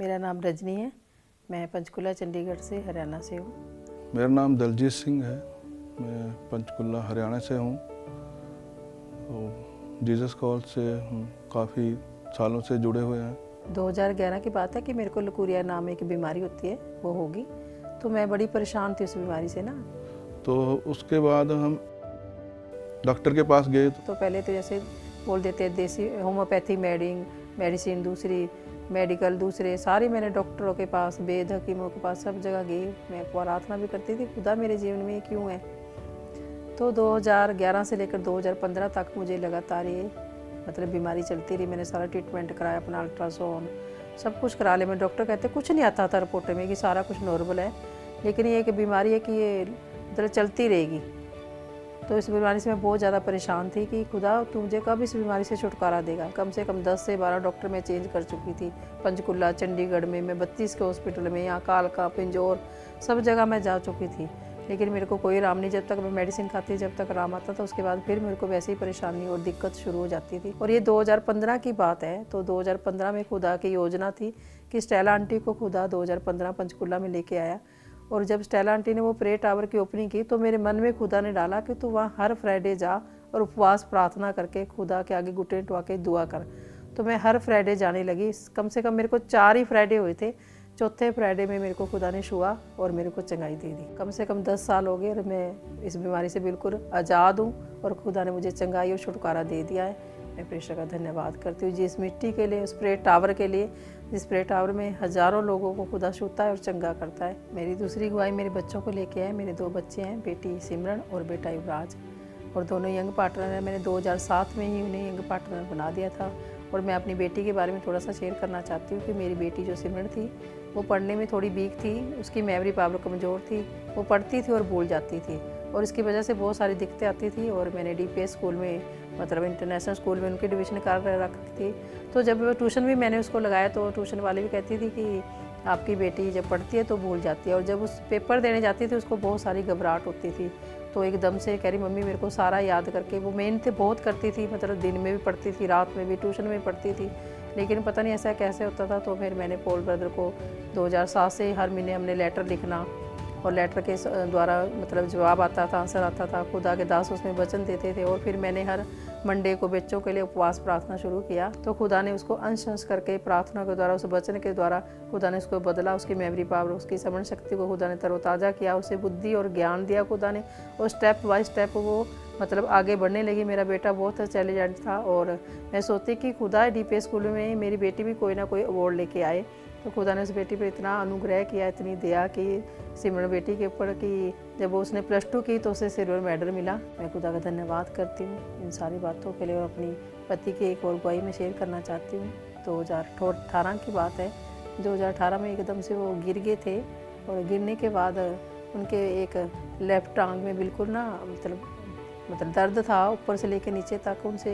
मेरा नाम रजनी है। मैं पंचकुला चंडीगढ़ से हरियाणा से हूँ। मेरा नाम दलजीत सिंह है। मैं पंचकुला हरियाणा से हूँ। तो जीसस कॉल से हम काफ़ी सालों से जुड़े हुए हैं। 2011 की बात है कि मेरे को लकूरिया नाम एक बीमारी होती है, वो होगी। तो मैं बड़ी परेशान थी उस बीमारी से ना। तो उसके बाद हम डॉक्टर के पास गए। तो पहले तो जैसे बोल देते हैं देसी होम्योपैथी मेडिसिन दूसरी, मेडिकल दूसरे, सारे मैंने डॉक्टरों के पास, वेद हकीमों के पास, सब जगह गई। मैं प्रार्थना भी करती थी, खुदा मेरे जीवन में ये क्यों है। तो 2011 से लेकर 2015 तक मुझे लगातार ये बीमारी चलती रही। मैंने सारा ट्रीटमेंट कराया, अपना अल्ट्रासाउंड सब कुछ करा लिया। मैं डॉक्टर कहते कुछ नहीं आता था रिपोर्ट में कि सारा कुछ नॉर्मल है, लेकिन ये एक बीमारी है कि ये चलती रहेगी। तो इस बीमारी से मैं बहुत ज़्यादा परेशान थी कि खुदा तू मुझे कब इस बीमारी से छुटकारा देगा। कम से कम 10 से 12 डॉक्टर मैं चेंज कर चुकी थी। पंचकुला, चंडीगढ़ में मैं 32 के हॉस्पिटल में, यहाँ कालका, पिंजौर, सब जगह मैं जा चुकी थी, लेकिन मेरे को कोई आराम नहीं। जब तक मैं मेडिसिन खाती, जब तक आराम आता था, उसके बाद फिर मेरे को वैसे ही परेशानी और दिक्कत शुरू हो जाती थी। और ये 2015 की बात है। तो 2015 में खुदा की योजना थी कि स्टेला आंटी को खुदा 2015 पंचकुला में लेके आया। और जब स्टेला आंटी ने वो प्रे टावर की ओपनिंग की, तो मेरे मन में खुदा ने डाला कि तू वहाँ हर फ्राइडे जा और उपवास प्रार्थना करके खुदा के आगे घुटने टुआ के दुआ कर। तो मैं हर फ्राइडे जाने लगी। कम से कम मेरे को 4 ही फ्राइडे हुए थे। चौथे फ्राइडे में मेरे को खुदा ने छुआ और मेरे को चंगाई दे दी। कम से कम 10 साल हो गए और मैं इस बीमारी से बिल्कुल आज़ाद हूँ और खुदा ने मुझे चंगाई और छुटकारा दे दिया है। मैं प्रेषक का धन्यवाद करती हूँ जिस मिट्टी के लिए, उस प्रे टावर के लिए, जिस प्रे टावर में हज़ारों लोगों को खुदा छूता है और चंगा करता है। मेरी दूसरी गवाही मेरे बच्चों को लेके है। मेरे 2 बच्चे हैं, बेटी सिमरन और बेटा युवराज, और दोनों यंग पार्टनर हैं। मैंने 2007 में ही उन्हें यंग पार्टनर बना दिया था। और मैं अपनी बेटी के बारे में थोड़ा सा शेयर करना चाहती हूँ कि मेरी बेटी जो सिमरन थी, वो पढ़ने में थोड़ी वीक थी। उसकी मेमोरी पावर कमज़ोर थी। वो पढ़ती थी और भूल जाती थी, और इसकी वजह से बहुत सारी दिक्कतें आती थी। और मैंने DPS स्कूल में, इंटरनेशनल स्कूल में उनकी डिवीज़न कर रखी थी। तो जब ट्यूशन भी मैंने उसको लगाया, तो ट्यूशन वाली भी कहती थी कि आपकी बेटी जब पढ़ती है तो भूल जाती है। और जब उस पेपर देने जाती थी, उसको बहुत सारी घबराहट होती थी। तो एकदम से कह रही, मम्मी मेरे को सारा याद करके, वो मेहनत बहुत करती थी, दिन में भी पढ़ती थी, रात में भी, ट्यूशन में पढ़ती थी, लेकिन पता नहीं ऐसा कैसे होता था। तो फिर मैंने पॉल ब्रदर को 2007 से हर महीने हमने लेटर लिखना, और लेटर के द्वारा जवाब आता था, आंसर आता था। खुदा के दास उसमें वचन देते थे। और फिर मैंने हर मंडे को बच्चों के लिए उपवास प्रार्थना शुरू किया। तो खुदा ने उसको अंश अंश करके प्रार्थना के द्वारा, उस वचन के द्वारा खुदा ने उसको बदला। उसकी मेमोरी पावर, उसकी समझ शक्ति को खुदा ने तरोताज़ा किया, उसे बुद्धि और ज्ञान दिया खुदा ने। और स्टेप बाय स्टेप वो आगे बढ़ने लगी। मेरा बेटा बहुत इंटेलिजेंट था, और मैं सोचती कि खुदा DPS स्कूल में मेरी बेटी भी कोई ना कोई अवार्ड लेके आए। तो खुदा ने उस बेटी पर इतना अनुग्रह किया, इतनी दया की सिमरन बेटी के ऊपर कि जब वो उसने +2 की तो उसे सिल्वर मेडल मिला। मैं खुदा का धन्यवाद करती हूँ इन सारी बातों के लिए। और अपनी पति की एक और गवाही में शेयर करना चाहती हूँ। 2018 की बात है। 2018 में एकदम से वो गिर गए थे, और गिरने के बाद उनके एक लेफ्ट टांग में बिल्कुल ना दर्द था ऊपर से लेकर नीचे तक। उनसे,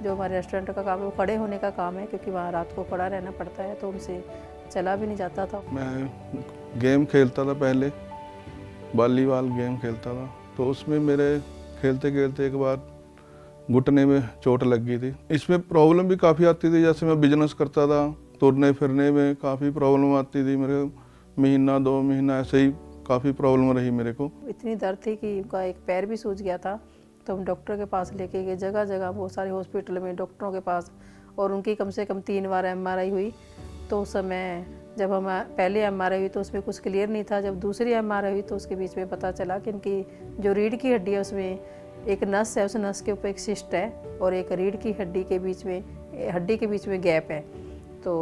जो हमारे रेस्टोरेंट का काम है, वो खड़े होने का काम है, क्योंकि वहाँ रात को खड़ा रहना पड़ता है, तो उनसे चला भी नहीं जाता था। मैं गेम खेलता था, पहले वॉलीबॉल गेम खेलता था। तो उसमें मेरे खेलते खेलते एक बार घुटने में चोट लग गई थी। इसमें प्रॉब्लम भी काफ़ी आती थी। जैसे मैं बिजनेस करता था, तुरने फिरने में काफ़ी प्रॉब्लम आती थी मेरे। महीना 2 महीना ऐसे ही काफ़ी प्रॉब्लम रही मेरे को। इतनी दर्द थी कि उनका एक पैर भी सूज गया था। तो हम डॉक्टर के पास लेके गए, जगह जगह बहुत सारे हॉस्पिटल में, डॉक्टरों के पास, और उनकी कम से कम 3 बार MRI हुई। तो उस समय जब हम पहले MRI हुई तो उसमें कुछ क्लियर नहीं था। जब दूसरी MRI हुई तो उसके बीच में पता चला कि इनकी जो रीढ़ की हड्डी है, उसमें एक नस है, उस नस के ऊपर एक सिस्ट है, और एक रीढ़ की हड्डी के बीच में गैप है। तो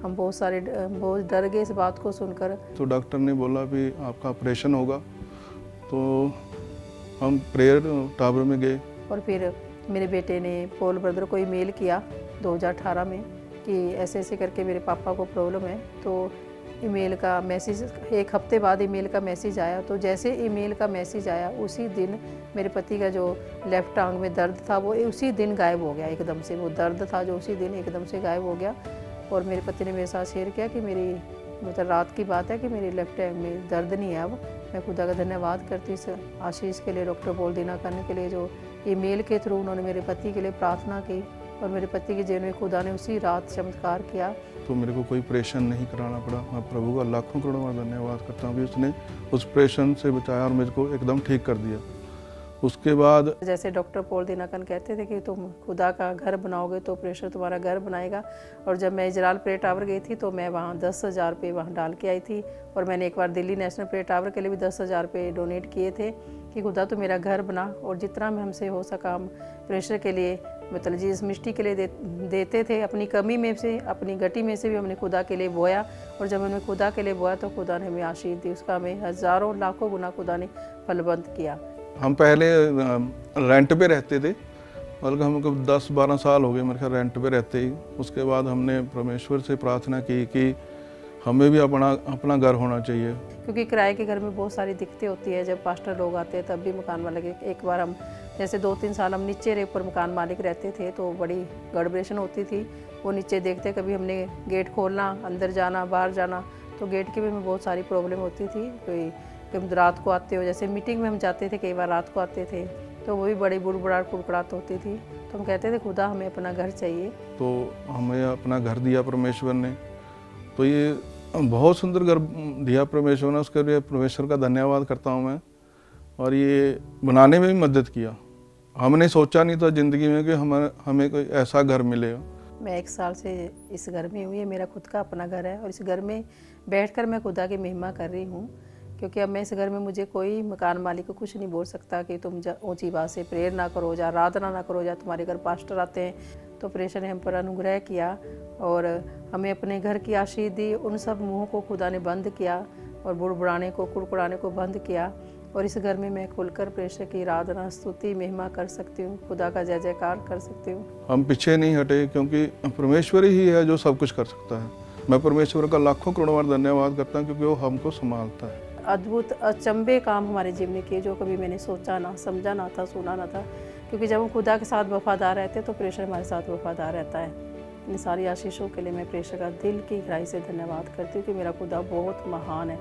हम बहुत डर गए इस बात को सुनकर। तो डॉक्टर ने बोला भी आपका ऑपरेशन होगा। तो हम प्रेयर टावर में गए। और फिर मेरे बेटे ने पॉल ब्रदर को ईमेल किया 2018 में कि ऐसे ऐसे करके मेरे पापा को प्रॉब्लम है। तो ईमेल का मैसेज, 1 हफ्ते बाद ईमेल का मैसेज आया। तो जैसे ईमेल का मैसेज आया, उसी दिन मेरे पति का जो लेफ्ट टांग में दर्द था, वो उसी दिन गायब हो गया एकदम से। वो दर्द था जो उसी दिन एकदम से गायब हो गया। और मेरे पति ने मेरे साथ शेयर किया कि मेरी रात की बात है कि मेरी लेफ्ट टांग में दर्द नहीं है अब। मैं खुदा का धन्यवाद करती हूँ इस आशीष के लिए, डॉक्टर बोल देना करने के लिए, जो ईमेल के थ्रू उन्होंने मेरे पति के लिए प्रार्थना की। और मेरे पति के जीवन में खुदा ने उसी रात चमत्कार किया। तो मेरे को कोई ऑपरेशन नहीं कराना पड़ा। मैं प्रभु का लाखों करोड़ों बार धन्यवाद करता हूँ कि उसने उस ऑपरेशन से बचाया और मेरे को एकदम ठीक कर दिया। उसके बाद जैसे डॉक्टर पॉल दिनाकन कहते थे कि तुम खुदा का घर बनाओगे तो प्रेशर तुम्हारा घर बनाएगा। और जब मैं इजराइल प्रे टावर गई थी तो मैं वहाँ 10,000 रुपये वहाँ डाल के आई थी। और मैंने एक बार दिल्ली नेशनल प्रे टावर के लिए भी 10,000 रुपये डोनेट किए थे कि खुदा तो मेरा घर बना। और जितना में हमसे हो सका हम प्रेशर के लिए मतलब जिस मिट्टी के लिए देते थे, अपनी कमी में से अपनी गटी में से भी हमने खुदा के लिए बोया। और जब हमने खुदा के लिए बोया तो खुदा ने हमें आशीष दी, उसका हमें हज़ारों लाखों गुना खुदा ने फलबंद किया। हम पहले रेंट पे रहते थे, बल्कि हमको 10-12 साल हो गए मेरे ख्याल रेंट पे रहते ही। उसके बाद हमने परमेश्वर से प्रार्थना की कि हमें भी अपना घर होना चाहिए, क्योंकि किराए के घर में बहुत सारी दिक्कतें होती है। जब पास्टर लोग आते हैं तब भी मकान मालिक, एक बार हम जैसे 2-3 साल हम नीचे रे ऊपर मकान मालिक रहते थे तो बड़ी गड़बड़ेशन होती थी। वो नीचे देखते, कभी हमने गेट खोलना, अंदर जाना, बाहर जाना, तो गेट की भी हमें बहुत सारी प्रॉब्लम होती थी। कोई रात को आते हो, जैसे मीटिंग में हम जाते थे, कई बार रात को आते थे तो वो भी बड़ी बुड़बुड़ाहट कुड़कुड़ाहट होती थी। तो हम कहते थे खुदा हमें अपना घर चाहिए। तो हमें अपना घर दिया परमेश्वर ने। तो ये बहुत सुंदर घर दिया परमेश्वर ने, उसके लिए परमेश्वर का धन्यवाद करता हूँ मैं। और ये बनाने में भी मदद किया। हमने सोचा नहीं था ज़िंदगी में कि हमें कोई ऐसा घर मिलेगा। मैं 1 साल से इस घर में हूँ, ये मेरा खुद का अपना घर है। और इस घर में बैठकर मैं खुदा की महिमा कर रही हूँ, क्योंकि अब मैं इस घर में मुझे कोई मकान मालिक को कुछ नहीं बोल सकता कि तुम ऊंची बात से प्रेयर ना करो, या आराधना ना करो, या तुम्हारे घर पास्टर आते हैं। तो प्रेषण ने हम पर अनुग्रह किया और हमें अपने घर की आशीष दी। उन सब मुँहों को खुदा ने बंद किया और बुड़बुड़ाने को, कुड़कुड़ाने को बंद किया। और इस घर में मैं खुलकर प्रेषण की आराधना, स्तुति, महिमा कर सकती हूँ, खुदा का जय जयकार कर सकती हूँ। हम पीछे नहीं हटे, क्योंकि परमेश्वर ही है जो सब कुछ कर सकता है। मैं परमेश्वर का लाखों करोड़ों बार धन्यवाद करता हूँ, क्योंकि वो हमको संभालता है। अद्भुत अचंभे काम हमारे जीवन में किए जो कभी मैंने सोचा ना, समझा ना था, सुना ना था। क्योंकि जब हम खुदा के साथ वफादार रहते हैं तो प्रेषण हमारे साथ वफादार रहता है। इन सारी आशीषों के लिए मैं प्रेषण का दिल की गहराई से धन्यवाद करती हूँ कि मेरा खुदा बहुत महान है।